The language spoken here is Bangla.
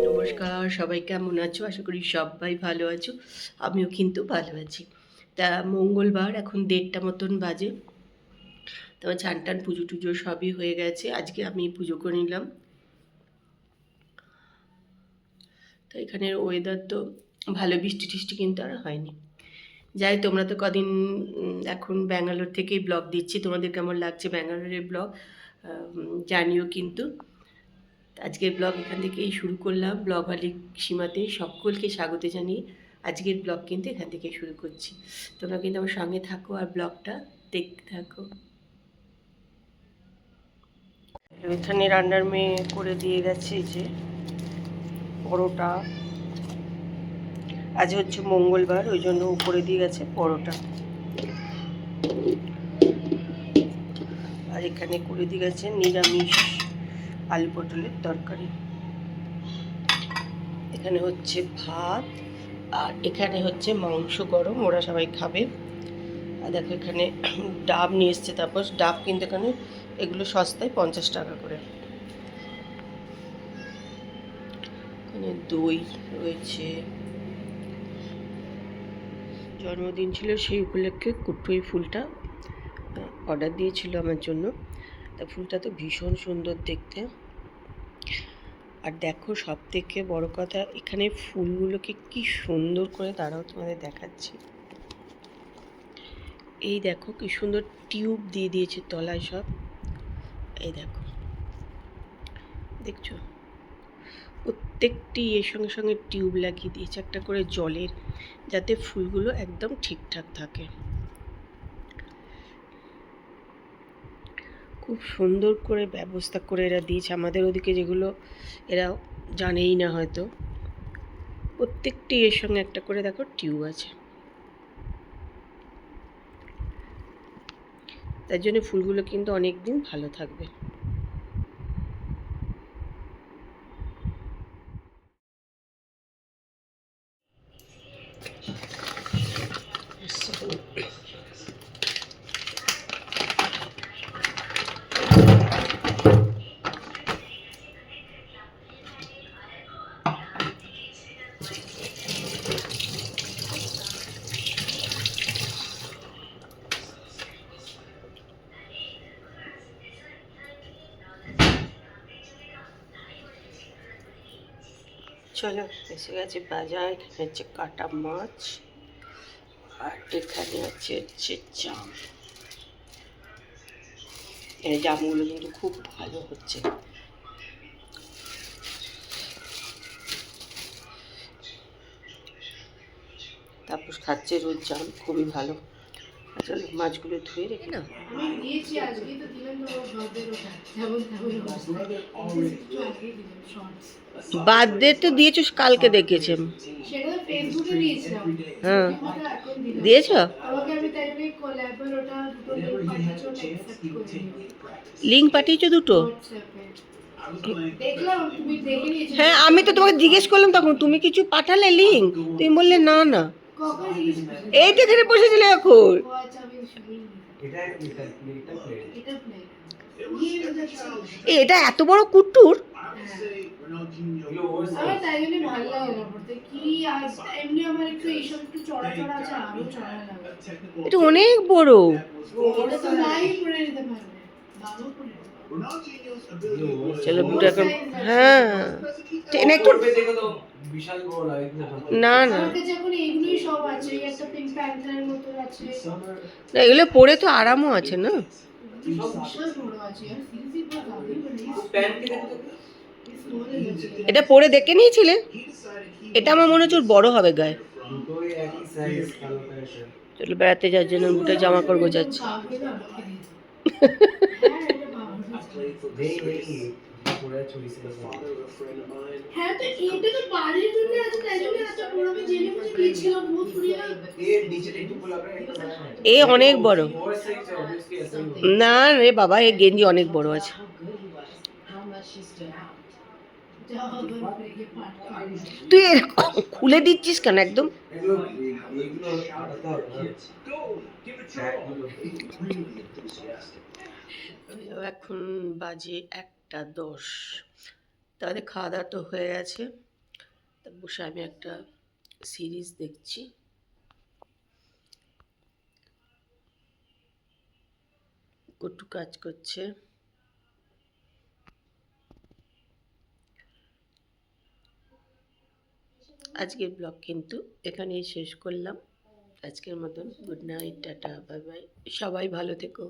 নমস্কার, সবাই কেমন আছো? আশা করি সবাই ভালো আছো। আমিও কিন্তু ভালো আছি। তা মঙ্গলবার এখন 1:30 মতন বাজে। তোমার চান টান পুজো টুজো সবই হয়ে গেছে। আজকে আমি পুজো করে নিলাম। তো এখানের ওয়েদার তো ভালো, বৃষ্টি টিষ্টি কিন্তু আর হয়নি। যাই, তোমরা তো কদিন এখন ব্যাঙ্গালোর থেকেই ব্লগ দিচ্ছি। তোমাদের কেমন লাগছে ব্যাঙ্গালোরের ব্লগ জানিও কিন্তু। আজকের ব্লগ এখান থেকেই শুরু করলাম। ব্লগওয়ালি সীমাতে সকলকে স্বাগত জানিয়ে আজকের ব্লগ কিন্তু এখান থেকেই শুরু করছি। তোমরা কিন্তু আমার সঙ্গে থাকো আর ব্লগটা দেখতে থাকো। এখানে রান্নার মেয়ে করে দিয়ে গেছে যে পরোটা। আজ হচ্ছে মঙ্গলবার, ওই জন্য করে দিয়ে গেছে পরোটা। আর এখানে করে দিয়ে গেছে নিরামিষ আলু পটলের তরকারি। এখানে হচ্ছে ভাত, আর এখানে হচ্ছে মাংস গরম, ওরা সবাই খাবে। আর দেখো এখানে ডাব নিয়ে এসছে। তারপর ডাব কিন্তু এখানে এগুলো সস্তায় 50 টাকা করে। এখানে দই রয়েছে। জন্মদিন ছিল, সেই উপলক্ষে কুট্টুই ফুলটা অর্ডার দিয়েছিল আমার জন্য। তা ফুলটা তো ভীষণ সুন্দর দেখতে। আর দেখো, সব থেকে বড় কথা, এখানে ফুলগুলোকে কি সুন্দর করে, দাঁড়াও তোমাদের দেখাচ্ছি। এই দেখো কি সুন্দর টিউব দিয়ে দিয়েছে তলায় সব। এই দেখো, দেখছো? প্রত্যেকটি এর সঙ্গে সঙ্গে টিউব লাগিয়ে দিয়েছে একটা করে জলের, যাতে ফুলগুলো একদম ঠিকঠাক থাকে। খুব সুন্দর করে ব্যবস্থা করে এরা দিয়েছে। আমাদের ওদিকে যেগুলো এরা জানেই না হয়তো, প্রত্যেকটি এর সঙ্গে একটা করে দেখো টিউব আছে। তার জন্য ফুলগুলো কিন্তু অনেক দিন ভালো থাকবে। চলো, এসে গেছে বাজার। এখানে হচ্ছে কাটা মাছ, আর এখানে হচ্ছে জাম। এই জামগুলো কিন্তু খুব ভালো হচ্ছে। তারপর খাচ্ছে রোজ জাম, খুবই ভালো। চলো মাছগুলো ধুয়ে রেখে না। বার্থডে তো দিয়েছো, কালকে দেখেছি। হ্যাঁ, দিয়েছ? লিঙ্ক পাঠিয়েছো দুটো? হ্যাঁ, আমি তো তোমাকে জিজ্ঞেস করলাম তখন, তুমি কিছু পাঠালে লিঙ্ক? তুমি বললে না না। এই তো এখানে বসেছিলে এখন। এটা এত বড় কুট্টুর? এটা অনেক বড়। চলো বুটা এখন। হ্যাঁ, টেনে একটু। না না, এগুলো পরে তো আরামও আছে না। এটা পরে দেখে নিয়েছিলে? এটা আমার মনে হচ্ছে ওর বড় হবে গায়ে। চলো বেড়াতে যাওয়ার জন্য বুটা জামা কাপড় গোছাচ্ছি। এ অনেক বড়। না রে বাবা, এ গেঞ্জি অনেক বড় আছে। তুই এরকম খুলে দিচ্ছিস কেন একদম? এখন বাজে 1:10। তাহলে খাওয়া দাওয়া তো হয়ে গেছে। তা বসে আমি একটা সিরিজ দেখছি। কটু কাজ করছে। আজকের ব্লগ কিন্তু এখানেই শেষ করলাম। আজকের মতন good night, tata, bye bye. সবাই ভালো থেকো।